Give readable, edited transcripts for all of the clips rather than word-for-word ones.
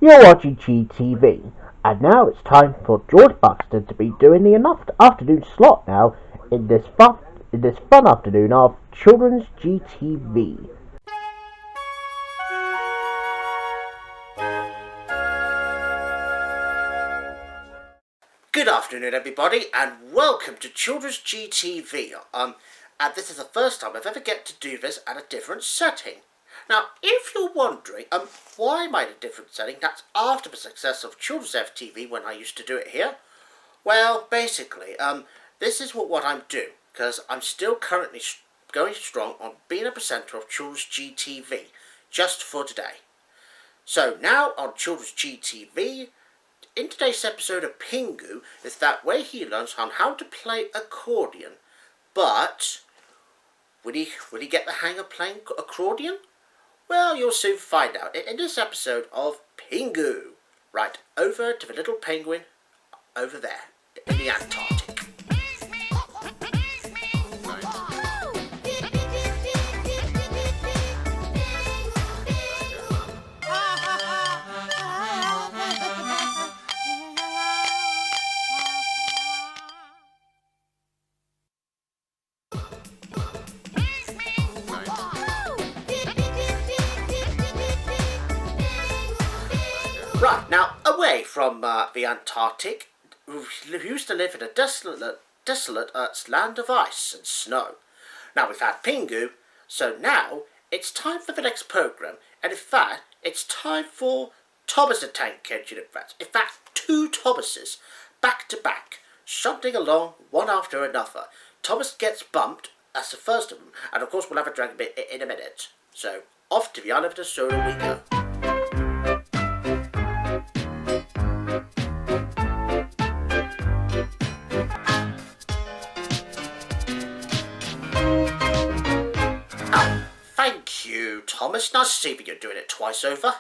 You're watching GTV, and now it's time for George Buxton to be doing the afternoon slot now in this fun afternoon of Children's GTV. Good afternoon, everybody, and welcome to Children's GTV. And this is the first time I've ever get to do this at a different setting. Now, if you're wondering, why am I in a different setting? That's after the success of Children's FTV when I used to do it here. Well, basically, this is what I'm doing because I'm still currently going strong on being a presenter of Children's GTV just for today. So now on Children's GTV. In today's episode of Pingu is that where he learns on how to play accordion. But will he get the hang of playing accordion? Well, you'll soon find out in this episode of Pingu. Right, over to the little penguin over there in the Antarctic. Right, now, away from the Antarctic, who used to live in a desolate land of ice and snow. Now, we've had Pingu, so now it's time for the next programme, and in fact, it's time for Thomas the Tank Engine, in fact, two Thomases, back to back, shunting along one after another. Thomas gets bumped, that's the first of them, and of course we'll have a drag bit in a minute. So, off to the island of the soda we go. Thank you, Thomas. Nice to see that you're doing it twice over.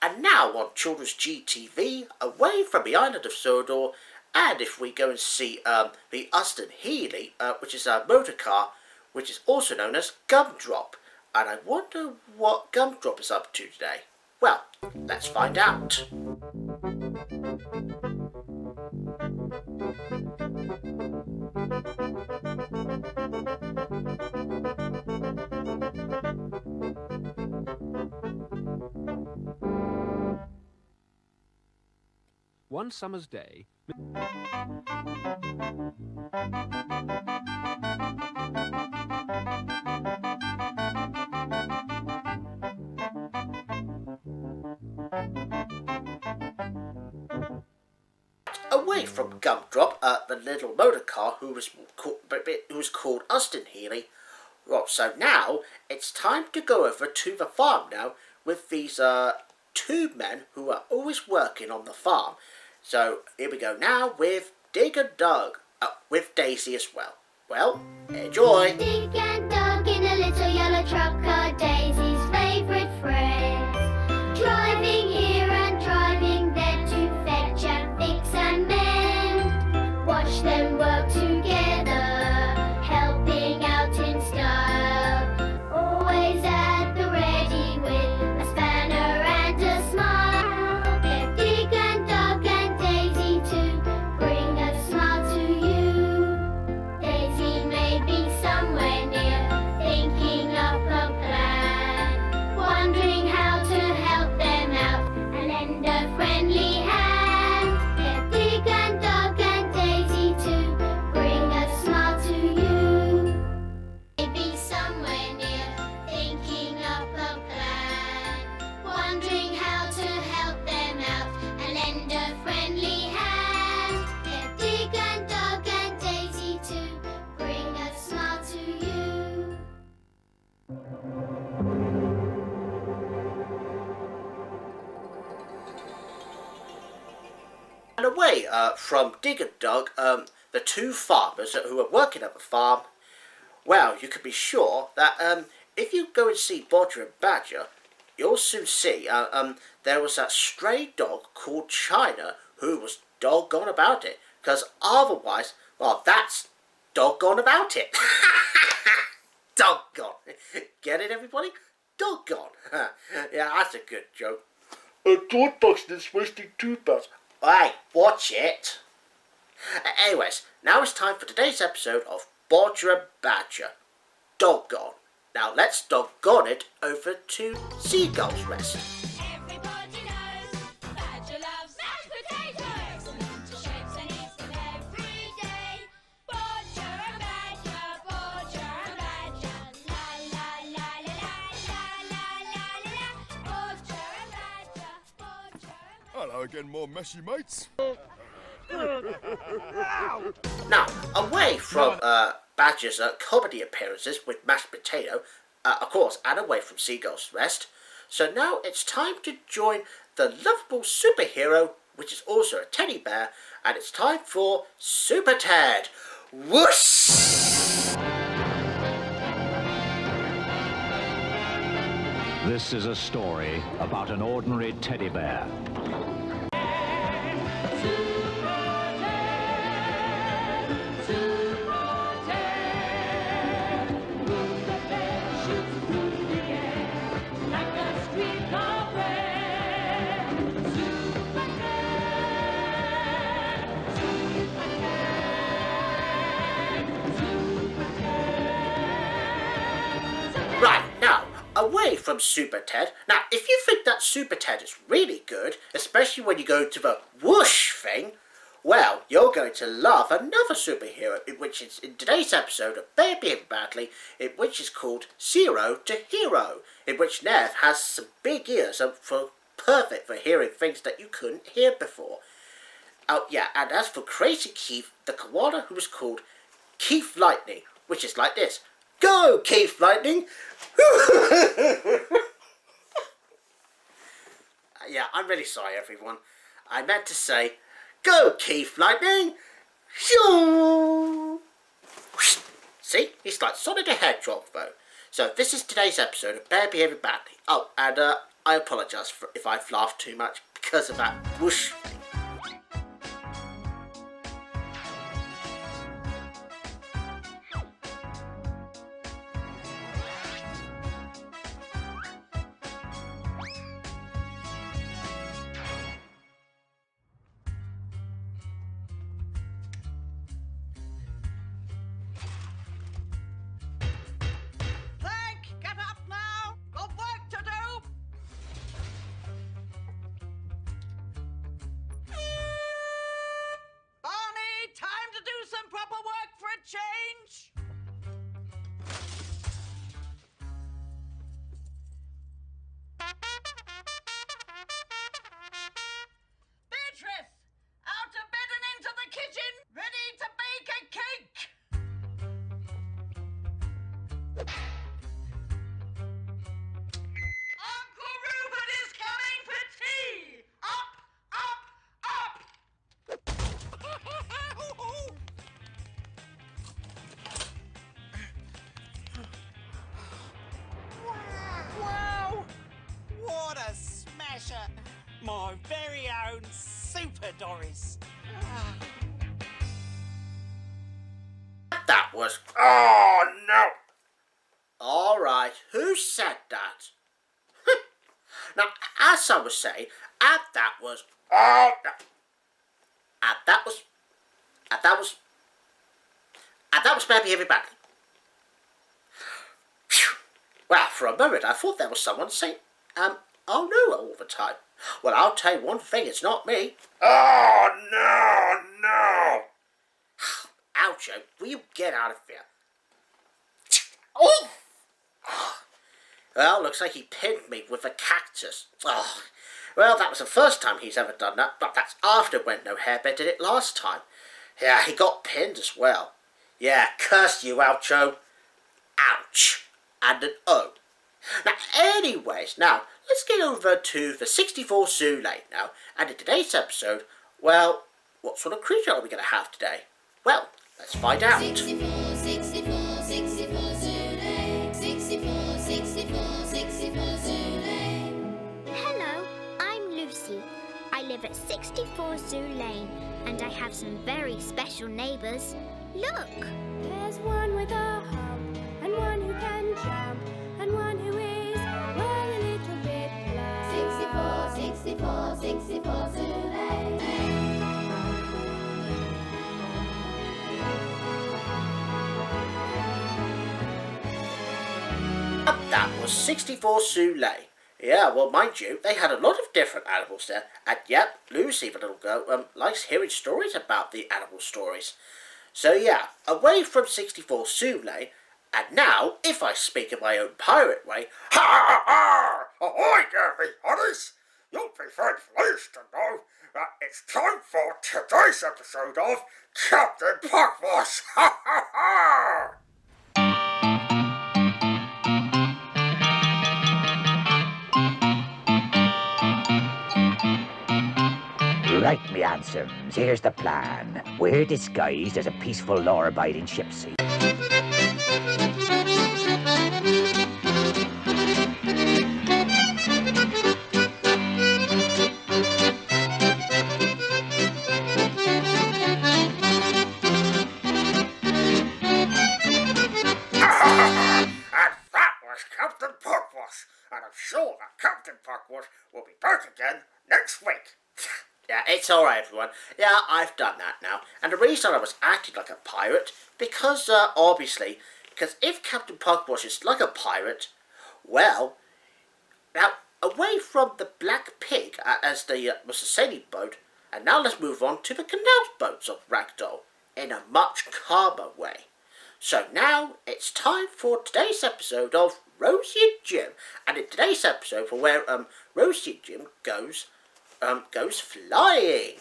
And now on Children's GTV, away from the island of Sodor, and if we go and see the Buxton Healy, which is a motor car, which is also known as Gumdrop. And I wonder what Gumdrop is up to today. Well, let's find out. One summer's day, away from Gumdrop, the little motor car who was called Buxton Healy. Well, so now it's time to go over to the farm now with these two men who are always working on the farm. So here we go now with Dig and Doug, with Daisy as well. Well, enjoy! Dig and Doug in a little yellow truck are Daisy's favourite friends. Driving here and driving there to fetch and fix and mend. Watch them work together, helping out in style. Always at the ready with a spanner and a smile. Get Dig and Doug and Daisy to bring a smile to you. Daisy may be somewhere near, thinking up a plan, wondering how to help them out and lend a friendly hand. Get Dig and Doug and Daisy to bring a smile to you. Maybe somewhere near, thinking up a plan, wondering how to help them out and lend a friendly hand. Get Dig and Doug and Daisy to bring a smile to you. And away from Dig and Doug, the two farmers who are working at the farm, well, you can be sure that if you go and see Bodger and Badger, you'll soon see there was that stray dog called China who was doggone about it. Because otherwise, well, that's doggone about it. Doggone. Get it, everybody? Doggone. Yeah, that's a good joke. George Buxton's wasting toothbrush. Hey, watch it. Anyways, now it's time for today's episode of Bodger and Badger. Doggone. Now let's doggone it over to Seagull's Rest. Everybody knows Badger loves mashed potatoes. To shapes and eats them every day. Bodger and Badger, Bodger and Badger. La la la la la la la la la. Bodger and Badger, Bodger and Badger. Hello again, more messy mates. Now, away from Badger's comedy appearances with mashed potato, of course, and away from Seagull's Rest, so now it's time to join the lovable superhero, which is also a teddy bear, and it's time for Super Ted. Whoosh! This is a story about an ordinary teddy bear. Right, now, away from Super Ted. Now, if you think that Super Ted is really good, especially when you go to the whoosh thing, well, you're going to love another superhero, which is in today's episode of Bear Behaving Badly, which is called Zero to Hero, in which Nev has some big ears perfect for hearing things that you couldn't hear before. Oh, yeah, and as for Crazy Keith, the koala who is called Keith Lightning, which is like this. Go, Keith Lightning! Yeah, I'm really sorry, everyone. I meant to say, go, Keith Lightning! Shoo! See, he's like Sonic the Hedgehog, though. So this is today's episode of Bear Behaving Badly. Oh, and I apologise if I've laughed too much because of that whoosh thing. Get up now! Got work to do! Barney, time to do some proper work for a change! Beatrice! Out of bed and into the kitchen! Ready to bake a cake! Uncle Rupert is coming for tea! Up, up, up! Wow! What a smasher! My very own Super Doris. That was... Oh, no! Alright, who said that? Now, as I was saying, and that was... Oh, no. And that was Bear Behaving Badly. Phew. Well, for a moment I thought there was someone saying, oh no all the time. Well, I'll tell you one thing, it's not me. Oh, no! Oucho, will you get out of here? Oh! Well, looks like he pinned me with a cactus. Oh, well, that was the first time he's ever done that, but that's after when No-Hare did it last time. Yeah, he got pinned as well. Yeah, curse you, Oucho. Ouch. And an O. Now, anyways, now, let's get over to the 64 Zoo Lane now, and in today's episode, well, what sort of creature are we going to have today? Well, let's find out. 64, 64, 64 Zoo Lane. 64, 64, 64 Zoo Lane. Hello, I'm Lucy. I live at 64 Zoo Lane, and I have some very special neighbours. Look! There's one with a hump, and one who can jump, and one who is, well, a little bit bland. 64, that was 64 Sioux Lane. Yeah, well, mind you, they had a lot of different animals there, and yep, Lucy, the little girl, likes hearing stories about the animal stories. So yeah, away from 64 Sioux Lane, and now, if I speak in my own pirate way, Ha ha ha! Ahoy there, me honeys! You'll be very pleased to know that it's time for today's episode of Captain Puckwash! Ha ha ha! Right, me hansoms, here's the plan. We're disguised as a peaceful, law-abiding shipsy. And that was Captain Puckwash, and I'm sure that Captain Puckwash will be back again next week. yeah, it's alright everyone. Yeah, I've done that now. And the reason I was acting like a pirate, because obviously, because if Captain Puckwash is like a pirate, well, now, away from the Black Pig as the was the sailing boat, and now let's move on to the canal boats of Ragdoll in a much calmer way. So now it's time for today's episode of Rosie and Jim, and in today's episode for where Rosie and Jim goes flying.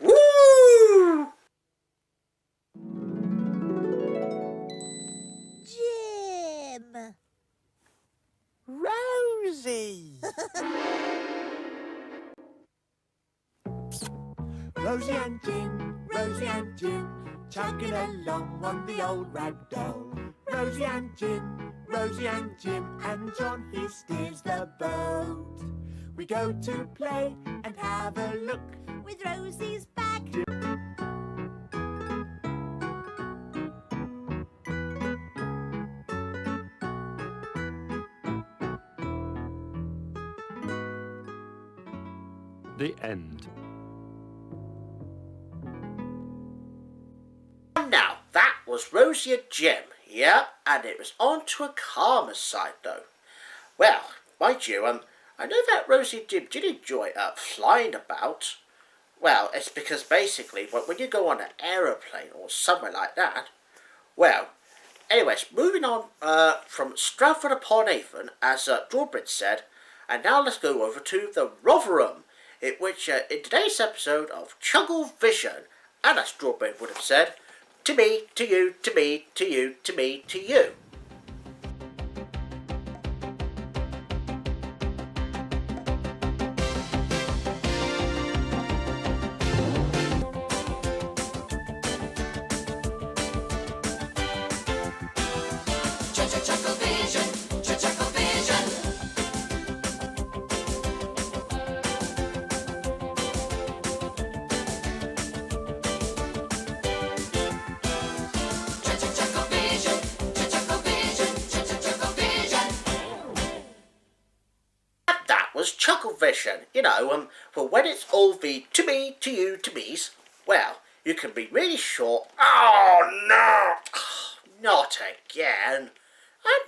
Woo! Jim! Rosie! Rosie and Jim, chugging along on the old ragdoll. Rosie and Jim, and John, he steers the boat. We go to play and have a look with Rosie's back. The end. Now, that was Rosie and Jim, yep, and it was on to a calmer side though. Well, mind you, I know that Rosie and Jim did enjoy flying about. Well, it's because basically, when you go on an aeroplane or somewhere like that, well, anyways, moving on from Stratford-upon-Avon, as Drawbridge said, and now let's go over to the Rotherham, in which, in today's episode of Chuggle Vision, and as Drawbridge would have said, to me, to you, to me, to you, to me, to you. Was Chuckle Vision, you know, for when it's all the to me, to you, to me's, well, you can be really sure, oh no, not again. And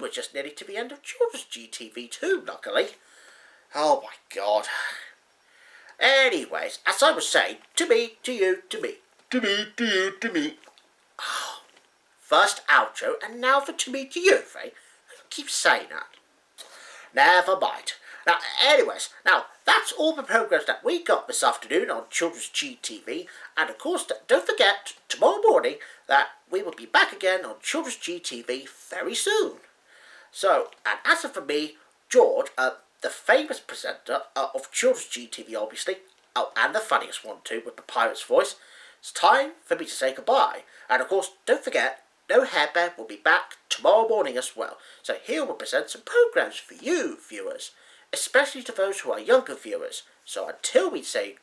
we're just nearly to the end of Children's GTV too, luckily. Oh my god. Anyways, as I was saying, to me, to you, to me. To me, to you, to me. Oh, first outro, and now for to me, to you, Faye. Keep saying that. Never mind. Now, anyways, now, that's all the programs that we got this afternoon on Children's GTV. And, of course, don't forget, tomorrow morning, that we will be back again on Children's GTV very soon. So, and as for me, George, the famous presenter of Children's GTV, obviously, oh, and the funniest one, too, with the pirate's voice, it's time for me to say goodbye. And, of course, don't forget, No-Hare Bear will be back tomorrow morning as well. So he will present some programs for you, viewers, especially to those who are younger viewers. So until we see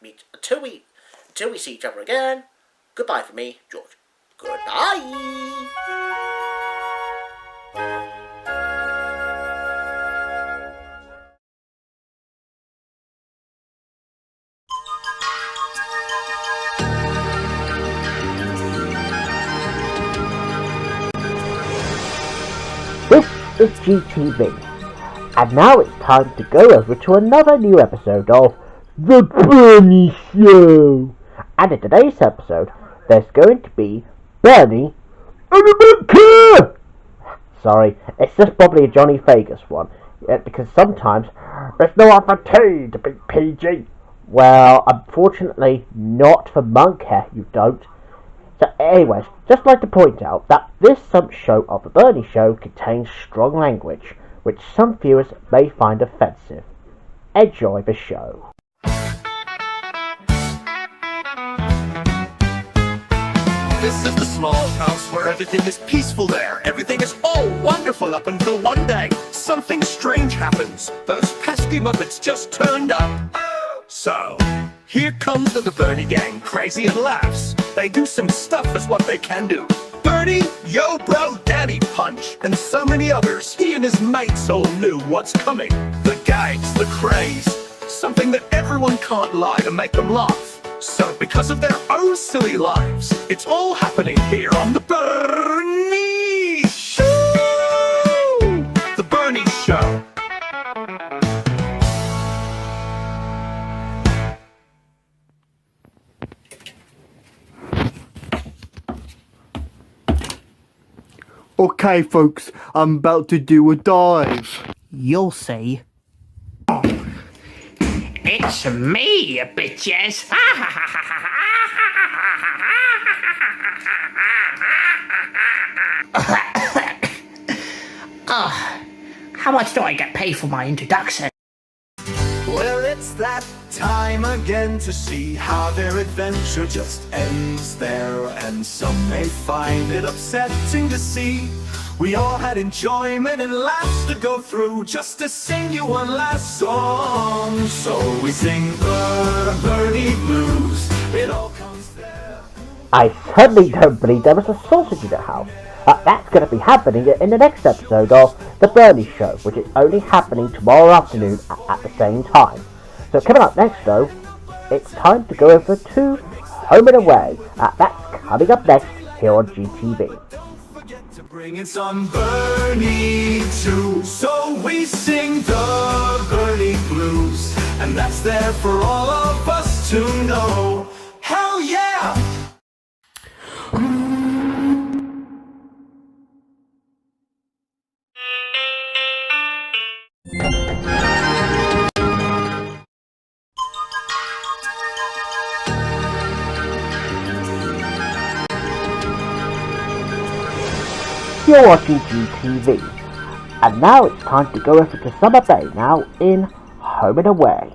each other again, goodbye from me, George. Goodbye. This is GTV, And now it's time to go over to another new episode of The Bernie Show. And in today's episode, there's going to be Bernie and a Bunker! Sorry, it's just probably a Johnny Vegas one, because sometimes there's no opportunity to be PG. Well, unfortunately, not for Monkhair, you don't. So anyways, just like to point out that this show of The Bernie Show contains strong language, which some viewers may find offensive. Enjoy the show. This is the small house where everything is peaceful there. Everything is all wonderful up until one day something strange happens. Those pesky Muppets just turned up. So, here comes the Bernie gang, crazy and laughs. They do some stuff is what they can do. Bernie, yo bro, Daddy Punch, and so many others. He and his mates all knew what's coming. The gags, the craze, something that everyone can't lie to make them laugh. So because of their own silly lives, it's all happening here on The Bernie Show! The Bernie Show. Okay, folks, I'm about to do a dive. You'll see. It's me, bitches! How much do I get paid for my introduction? Well, it's that time again to see how their adventure just ends there. And some may find it upsetting to see we all had enjoyment and laughs to go through just to sing you one last song. So we sing the Bernie Blues. It all comes there. I certainly don't believe there was a sausage in the house. That's going to be happening in the next episode of The Bernie Show, which is only happening tomorrow afternoon at the same time. So coming up next though, it's time to go over to Home and Away. That's coming up next here on GTV. To bring in some Bernie too. So we sing the Bernie Blues, and that's there for all of us to know. Hell yeah! You're watching GTV, and now it's time to go over to Summer Bay now in Home and Away.